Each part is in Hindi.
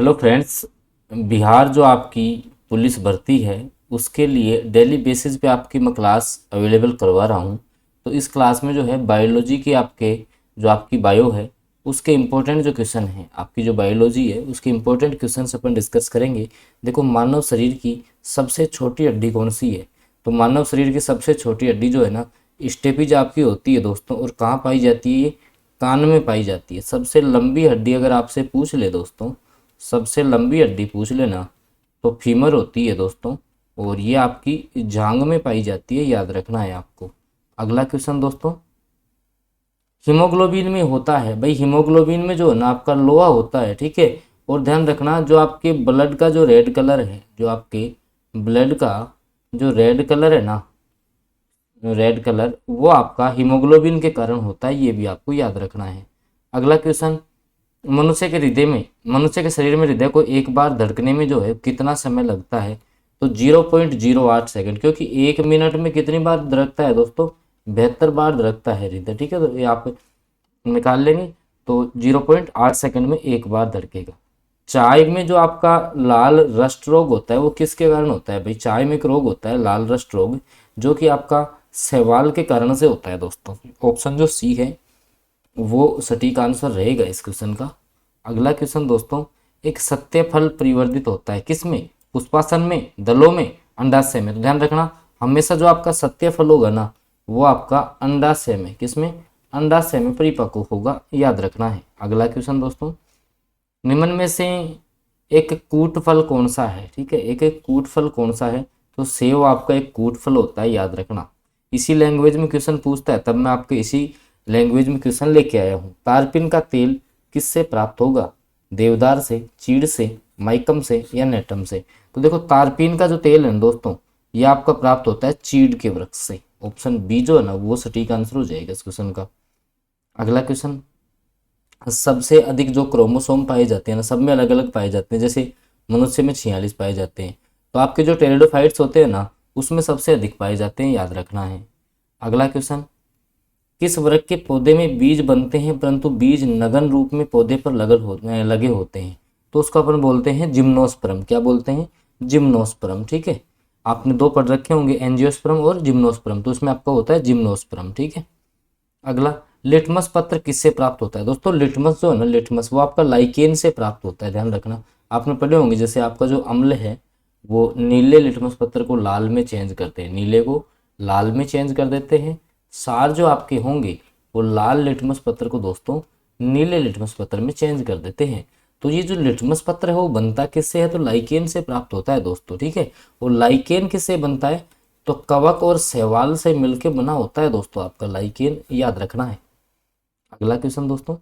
Hello friends. बिहार जो आपकी पुलिस भर्ती है उसके लिए डेली बेसिस पे आपकी मैं क्लास अवेलेबल करवा रहा हूँ। तो इस क्लास में जो है बायोलॉजी के आपके जो आपकी बायो है उसके इम्पोर्टेंट जो क्वेश्चन हैं, आपकी जो बायोलॉजी है उसके इम्पोर्टेंट क्वेश्चन अपन डिस्कस करेंगे। देखो, मानव शरीर की सबसे छोटी हड्डी कौन सी है? तो मानव शरीर की सबसे छोटी हड्डी जो है ना, स्टेपीज आपकी होती है दोस्तों। और कहाँ पाई जाती है? ये कान में पाई जाती है। सबसे लंबी हड्डी अगर आपसे पूछ ले दोस्तों, सबसे लंबी हड्डी पूछ लेना तो फीमर होती है दोस्तों। और ये आपकी जांग में पाई जाती है, याद रखना है आपको। अगला क्वेश्चन दोस्तों, हीमोग्लोबिन में होता है भाई, हीमोग्लोबिन में जो है ना आपका लोहा होता है, ठीक है। और ध्यान रखना, जो आपके ब्लड का जो रेड कलर है, जो आपके ब्लड का जो रेड कलर है ना, रेड कलर, वो आपका हीमोग्लोबिन के कारण होता है, ये भी आपको याद रखना है। अगला क्वेश्चन, मनुष्य के शरीर में हृदय को एक बार धड़कने में जो है कितना समय लगता है? तो 0.08 सेकंड, क्योंकि 1 मिनट में कितनी बार धड़कता है दोस्तों? 72 बार धड़कता है हृदय, ठीक है। तो ये आप निकाल लेंगे तो 0.8 सेकंड में एक बार धड़केगा। चाय में जो आपका लाल रस्ट रोग होता है वो किसके कारण होता है भाई? चाय में एक रोग होता है लाल रस्ट रोग, जो कि आपका शैवाल के कारण से होता है दोस्तों। ऑप्शन जो सी है वो सटीक आंसर रहेगा इस क्वेश्चन का। अगला क्वेश्चन दोस्तों, एक सत्य फल परिवर्तित होता है किसमें? पुष्पासन में, दलों में, अंडाशय में। तो ध्यान रखना, हमेशा जो आपका सत्य फल होगा ना वो आपका अंडाशय में, किसमें? अंडाशय में परिपक्व होगा, याद रखना है। अगला क्वेश्चन दोस्तों, निम्न में से एक कूट फल कौन सा है? ठीक है, एक कूट फल कौन सा है? तो सेव आपका एक कूट फल होता है, याद रखना। इसी लैंग्वेज में क्वेश्चन पूछता है, तब मैं आपके इसी लैंग्वेज में क्वेश्चन लेके आया हूँ। तारपीन का तेल किससे प्राप्त होगा? देवदार से, चीड़ से, माइकम से या नेटम से? तो देखो, तारपीन का जो तेल है ना दोस्तों, ये आपका प्राप्त होता है चीड़ के वृक्ष से। ऑप्शन बी जो है ना वो सटीक आंसर हो जाएगा इस क्वेश्चन का। अगला क्वेश्चन, सबसे अधिक जो क्रोमोसोम पाए जाते हैं ना, सब में अलग अलग पाए जाते हैं। जैसे मनुष्य में 46 पाए जाते हैं, तो आपके जो टेरिडोफाइट्स होते हैं ना उसमें सबसे अधिक पाए जाते हैं, याद रखना है। अगला क्वेश्चन, किस वर्ग के पौधे में बीज बनते हैं परंतु बीज नगन रूप में पौधे पर लगे होते हैं? तो उसको अपन बोलते हैं जिम्नोस्पर्म। क्या बोलते हैं? जिम्नोस्पर्म, ठीक है। आपने दो पढ़ रखे होंगे, एंजियोस्पर्म और जिम्नोस्पर्म, तो उसमें आपका होता है जिम्नोस्पर्म, ठीक है। अगला, लिटमस पत्र किससे प्राप्त होता है? दोस्तों लिटमस जो है ना, लिटमस वो आपका लाइकेन से प्राप्त होता है, ध्यान रखना। आपने पढ़े होंगे, जैसे आपका जो अम्ल है वो नीले लिटमस पत्र को लाल में चेंज करते हैं, नीले को लाल में चेंज कर देते हैं। सार जो आपके होंगे वो लाल लिटमस पत्र को दोस्तों नीले लिटमस पत्र में चेंज कर देते हैं। तो ये जो लिटमस पत्र है वो बनता किससे है? तो लाइकेन से प्राप्त होता है दोस्तों, ठीक है। और लाइकेन किससे बनता है? तो कवक और शैवाल से मिलकर बना होता है दोस्तों आपका लाइकेन, याद रखना है। अगला क्वेश्चन दोस्तों,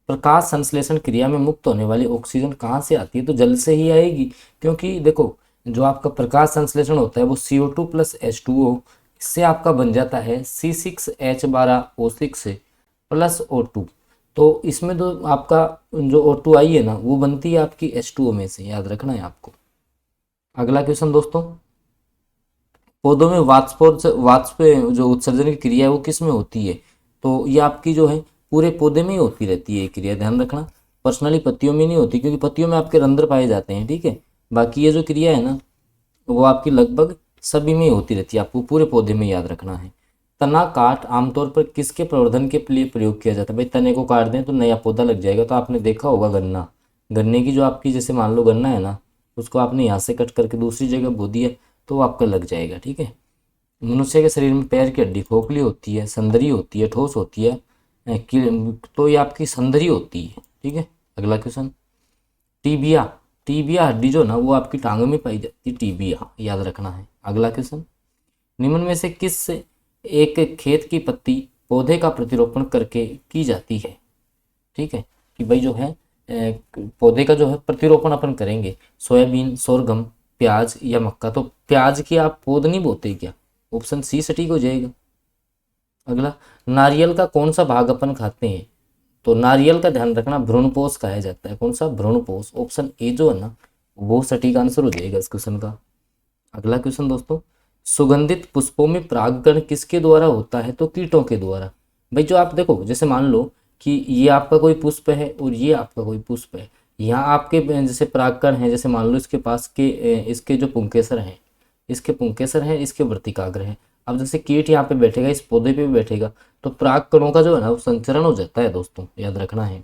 प्रकाश संश्लेषण क्रिया में मुक्त होने वाली ऑक्सीजन कहाँ से आती है? तो जल से ही आएगी, क्योंकि देखो जो आपका प्रकाश संश्लेषण होता है वो CO2 प्लस H2O, इससे आपका बन जाता है C6H12O6 प्लस O2। तो इसमें तो आपका जो O2 आई है ना वो बनती है आपकी H2O में से, याद रखना है आपको। अगला क्वेश्चन दोस्तों, पौधों में वाष्प जो उत्सर्जन की क्रिया है वो किस में होती है? तो ये आपकी जो है पूरे पौधे में ही होती रहती है ये क्रिया, ध्यान रखना। पर्सनली पत्तियों में नहीं होती, क्योंकि पत्तियों में आपके रंध्र पाए जाते हैं, ठीक है। बाकी ये जो क्रिया है ना वो आपकी लगभग सभी में ही होती रहती है, आपको पूरे पौधे में याद रखना है। तना काट आमतौर पर किसके प्रवर्धन के लिए प्रयोग किया जाता है? भाई तने को काट दें तो नया पौधा लग जाएगा। तो आपने देखा होगा गन्ना, गन्ने की जो आपकी जैसे मान लो गन्ना है ना, उसको आपने यहाँ से कट करके दूसरी जगह बो दिया तो वो आपका लग जाएगा, ठीक है। मनुष्य के शरीर में पैर की हड्डी खोखली होती है, संदरी होती है, ठोस होती है, तो ये आपकी संदरी होती है, ठीक है। अगला क्वेश्चन, टीबिया, टीबिया हड्डी जो ना वो आपकी टांगों में पाई जाती है, टीबिया, याद रखना है। अगला क्वेश्चन, निम्न में से किस एक खेत की पत्ती पौधे का प्रतिरोपण करके की जाती है? ठीक है, कि भाई जो है पौधे का जो है प्रतिरोपण अपन करेंगे, सोयाबीन, सोरगम, प्याज या मक्का। तो प्याज की आप पौध नहीं बोते क्या? ऑप्शन सी सटीक हो जाएगा। अगला, नारियल का कौन सा भाग अपन खाते हैं? तो नारियल का ध्यान रखना भ्रूणपोष खाया जाता है। कौन सा? भ्रूणपोष। ऑप्शन ए जो है ना वो सटीक आंसर हो जाएगा इस क्वेश्चन का। अगला क्वेश्चन दोस्तों, सुगंधित पुष्पों में परागकण किसके द्वारा होता है? तो कीटों के द्वारा। भाई जो आप देखो, जैसे मान लो कि ये आपका कोई पुष्प है और ये आपका कोई पुष्प है, यहाँ आपके जैसे परागकण हैं, जैसे मान लो इसके पास के इसके जो पुंकेसर हैं, इसके पुंकेसर हैं, इसके वर्तिकाग्र हैं। अब जैसे कीट यहाँ पे बैठेगा, इस पौधे पे भी बैठेगा, तो परागकणों का जो है ना वो संचरण हो जाता है दोस्तों, याद रखना है।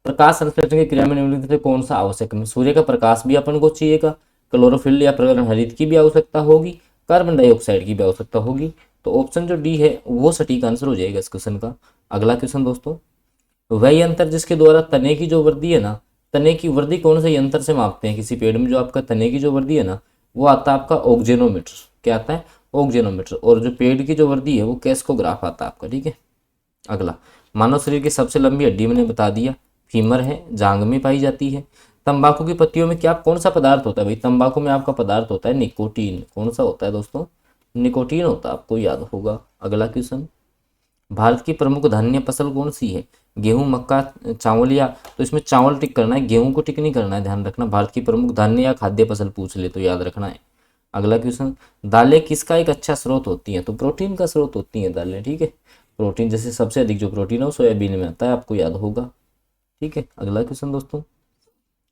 प्रकाश संश्लेषण की क्रिया में निम्नलिखित में से कौन सा आवश्यक है? सूर्य का प्रकाश भी अपन को चाहिएगा, क्लोरोफिल या प्रगलन हरित की भी आवश्यकता होगी, कार्बन डाइऑक्साइड की भी आवश्यकता होगी। तो ऑप्शन जो डी है वो सटीक आंसर हो जाएगा इस क्वेश्चन का। अगला क्वेश्चन दोस्तों, वह यंत्र जिसके द्वारा तने की जो वृद्धि है ना, तने की वृद्धि कौन से यंत्र से मापते हैं? किसी पेड़ में जो आपका तने की जो वृद्धि है ना, वो आता है आपका ऑक्जेनोमीटर। क्या आता है? ऑक्जेनोमीटर। और जो पेड़ की जो वृद्धि है वो कैस्कोग्राफ आता है आपका, ठीक है। अगला, मानव शरीर की सबसे लंबी हड्डी मैंने बता दिया, फीमर है, जांग में पाई जाती है। तंबाकू की पत्तियों में क्या कौन सा पदार्थ होता है भाई? तंबाकू में आपका पदार्थ होता है निकोटीन। कौन सा होता है दोस्तों? निकोटीन होता है, आपको याद होगा। अगला क्वेश्चन, भारत की प्रमुख धान्य फसल कौन सी है? गेहूं, मक्का, चावल या? तो इसमें चावल टिक करना है, गेहूं को टिक नहीं करना है, ध्यान रखना। भारत की प्रमुख धान्य या खाद्य फसल पूछ ले तो याद रखना है। अगला क्वेश्चन, दालें किसका एक अच्छा स्रोत होती हैं? तो प्रोटीन का स्रोत होती हैं दालें, ठीक है। प्रोटीन जैसे सबसे अधिक जो प्रोटीन है वो सोयाबीन में आता है, आपको याद होगा, ठीक है। अगला क्वेश्चन दोस्तों,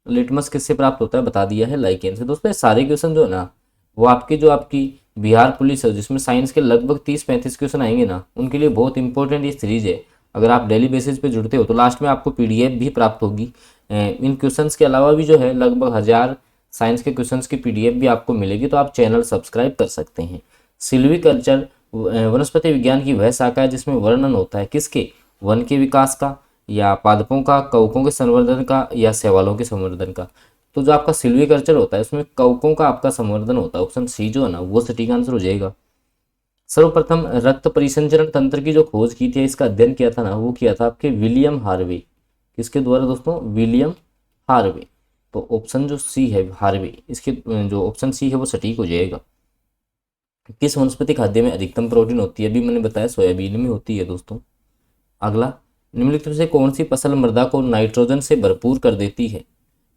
लिटमस किससे प्राप्त होता है? बता दिया है, लाइकेन से। दोस्तों ये सारे क्वेश्चन जो है ना वो आपकी जो आपकी बिहार पुलिस है, जिसमें साइंस के लगभग 30-35 क्वेश्चन आएंगे ना, उनके लिए बहुत इंपॉर्टेंट ये सीरीज है। अगर आप डेली बेसिस पे जुड़ते हो तो लास्ट में आपको पीडीएफ भी प्राप्त होगी। इन क्वेश्चंस के अलावा भी जो है लगभग 1000 साइंस के क्वेश्चंस की पीडीएफ भी आपको मिलेगी, तो आप चैनल सब्सक्राइब कर सकते हैं। सिल्वीकल्चर वनस्पति विज्ञान की वह शाखा है जिसमें वर्णन होता है किसके? वन के विकास का, या पादपों का, कवकों के संवर्धन का, या शैवालों के संवर्धन का। तो जो आपका सिल्वीकल्चर होता है उसमें कवकों का आपका संवर्धन होता है। ऑप्शन सी जो है ना वो सटीक आंसर हो जाएगा। सर्वप्रथम रक्त परिसंचरण तंत्र की जो खोज की थी, इसका अध्ययन किया था ना, वो किया था आपके विलियम हार्वे। किसके द्वारा दोस्तों? William Harvey. तो ऑप्शन जो सी है हार्वे, इसके जो ऑप्शन सी है वो सटीक हो जाएगा। किस वनस्पति खाद्य में अधिकतम प्रोटीन होती है? अभी मैंने बताया सोयाबीन में होती है दोस्तों। अगला, निम्नलिखित में से कौन सी फसल मृदा को नाइट्रोजन से भरपूर कर देती है?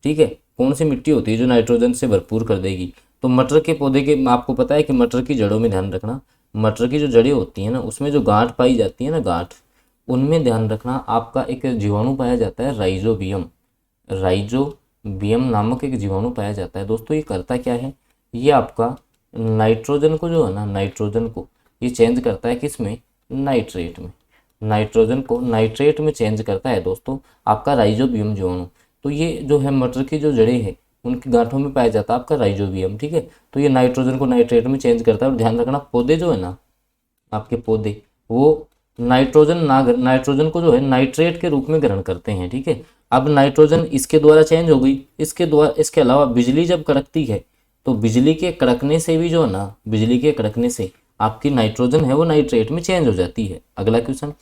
ठीक है, कौन सी मिट्टी होती है जो नाइट्रोजन से भरपूर कर देगी? तो मटर के पौधे के, आपको पता है कि मटर की जड़ों में ध्यान रखना, मटर की जो जड़ें होती हैं ना उसमें जो गांठ पाई जाती है ना, गांठ, उनमें ध्यान रखना आपका एक जीवाणु पाया जाता है राइजोबियम। राइजोबियम नामक एक जीवाणु पाया जाता है दोस्तों। ये करता क्या है? ये आपका नाइट्रोजन को जो है ना, नाइट्रोजन को ये चेंज करता है किस में? नाइट्रेट में। नाइट्रोजन को नाइट्रेट में चेंज करता है दोस्तों आपका राइजोबियम जीवाणु। तो ये जो है मटर की जो जड़ें हैं उनकी गांठों में पाया जाता है आपका राइजोबियम, ठीक है। तो ये नाइट्रोजन को नाइट्रेट में चेंज करता है। और ध्यान रखना पौधे जो है ना, आपके पौधे, वो नाइट्रोजन को जो है नाइट्रेट के रूप में ग्रहण करते हैं, ठीक है। अब नाइट्रोजन इसके द्वारा चेंज हो गई, इसके अलावा बिजली जब कड़कती है तो बिजली के कड़कने से भी जो है ना, बिजली के कड़कने से आपकी नाइट्रोजन है वो नाइट्रेट में चेंज हो जाती है। अगला क्वेश्चन,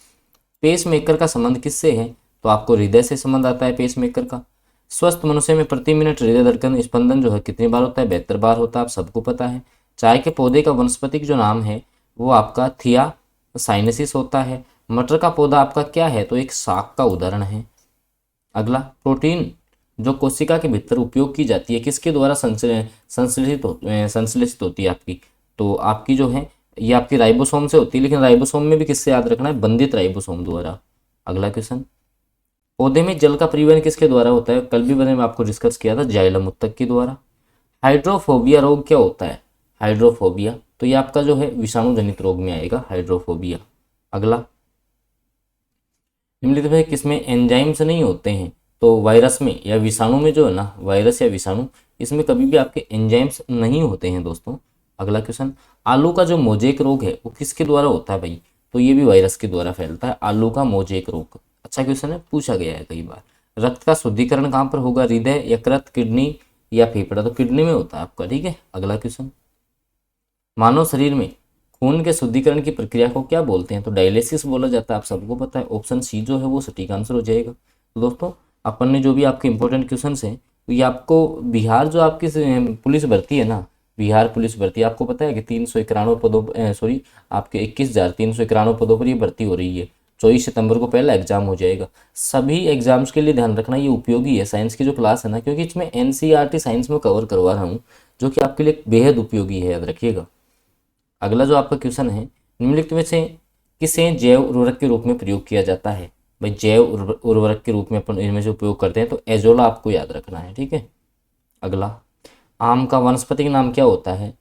पेस मेकर का संबंध किससे है? तो आपको हृदय से संबंध आता है पेस मेकर का। स्वस्थ मनुष्य में प्रति मिनट हृदय धड़कन स्पंदन जो है कितनी बार होता है? 72 बार होता है, आप सबको पता है। चाय के पौधे का वनस्पतिक जो नाम है वो आपका थिया साइनेसिस होता है। मटर का पौधा आपका क्या है? तो एक शाक का उदाहरण है। अगला, प्रोटीन जो कोशिका के भीतर उपयोग की जाती है किसके द्वारा संश्लेषित होती है आपकी? तो आपकी जो है ये आपकी राइबोसोम से होती है, लेकिन राइबोसोम में भी किससे याद रखना है? बंधित राइबोसोम द्वारा। अगला क्वेश्चन, पौधे में जल का परिवहन किसके द्वारा होता है? कल भी मैंने आपको डिस्कस किया था, जाइलम उत्तक के द्वारा। हाइड्रोफोबिया रोग क्या होता है? हाइड्रोफोबिया, तो ये आपका जो है विषाणु जनित रोग में आएगा हाइड्रोफोबिया। अगला, निम्नलिखित में किसमें एंजाइम्स नहीं होते हैं? तो वायरस में या विषाणु में जो है ना, वायरस या विषाणु, इसमें कभी भी आपके एंजाइम्स नहीं होते हैं दोस्तों। अगला क्वेश्चन, आलू का जो मोजेक रोग है वो किसके द्वारा होता है भाई? तो ये भी वायरस के द्वारा फैलता है, आलू का मोजेक रोग। अच्छा क्वेश्चन है, पूछा गया है कई बार। रक्त का शुद्धिकरण कहाँ पर होगा? हृदय, यकृत, किडनी या फेफड़ा? तो किडनी में होता है आपका, ठीक है। अगला क्वेश्चन, मानव शरीर में खून के शुद्धिकरण की प्रक्रिया को क्या बोलते हैं? तो डायलिसिस बोला जाता है, आप सबको पता है। ऑप्शन सी जो है वो सटीक आंसर हो जाएगा। तो दोस्तों अपन ने जो भी आपके इंपॉर्टेंट क्वेश्चन हैं ये आपको बिहार जो आपकी पुलिस भर्ती है ना, बिहार पुलिस भर्ती, आपको पता है कि 391 पदों सॉरी आपके 21,391 पदों पर ये भर्ती हो रही है। 24 सितंबर को पहला एग्जाम हो जाएगा। सभी एग्जाम्स के लिए ध्यान रखना ये उपयोगी है, साइंस की जो क्लास है ना, क्योंकि इसमें एनसीईआरटी साइंस में कवर करवा रहा हूँ, जो कि आपके लिए बेहद उपयोगी है, याद रखिएगा। अगला जो आपका क्वेश्चन है, निम्नलिखित में से किसे जैव उर्वरक के रूप में प्रयोग किया जाता है? भाई जैव उर्वरक के रूप में अपन इनमें से उपयोग करते हैं, तो एजोला आपको याद रखना है, ठीक है। अगला, आम का वानस्पतिक नाम क्या होता है?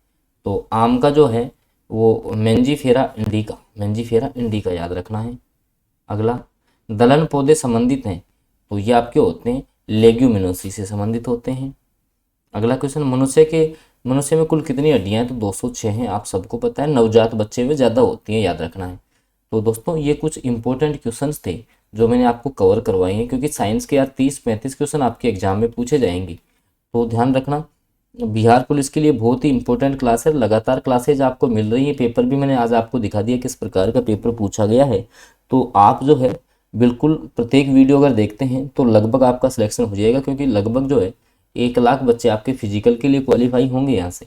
तो आम का जो है वो मेंजीफेरा इंडिका, मेंजीफेरा इंडिका याद रखना है। अगला, दलहन पौधे संबंधित हैं, तो ये आपके होते हैं लेग्यूमिनोसी से संबंधित होते हैं। अगला क्वेश्चन, मनुष्य में कुल कितनी हड्डियां हैं? तो 206 हैं, आप सबको पता है, नवजात बच्चे में ज़्यादा होती हैं, याद रखना है। तो दोस्तों ये कुछ इंपॉर्टेंट क्वेश्चंस थे जो मैंने आपको कवर करवाए हैं, क्योंकि साइंस के यार 30-35 क्वेश्चन आपके एग्जाम में पूछे जाएंगे, तो ध्यान रखना। बिहार पुलिस के लिए बहुत ही इंपॉर्टेंट क्लास है, लगातार क्लासेज आपको मिल रही है। पेपर भी मैंने आज आपको दिखा दिया किस प्रकार का पेपर पूछा गया है, तो आप जो है बिल्कुल प्रत्येक वीडियो अगर देखते हैं तो लगभग आपका सिलेक्शन हो जाएगा, क्योंकि लगभग जो है 1 लाख बच्चे आपके फिजिकल के लिए क्वालिफाई होंगे यहाँ से।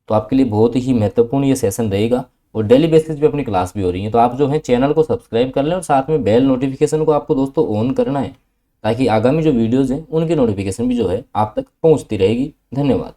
तो आपके लिए बहुत ही महत्वपूर्ण ये सेशन रहेगा, और डेली बेसिस पे अपनी क्लास भी हो रही है। तो आप जो है चैनल को सब्सक्राइब कर लें, और साथ में बेल नोटिफिकेशन को आपको दोस्तों ऑन करना है, ताकि आगामी जो वीडियोज़ हैं उनकी नोटिफिकेशन भी जो है आप तक पहुँचती रहेगी। धन्यवाद।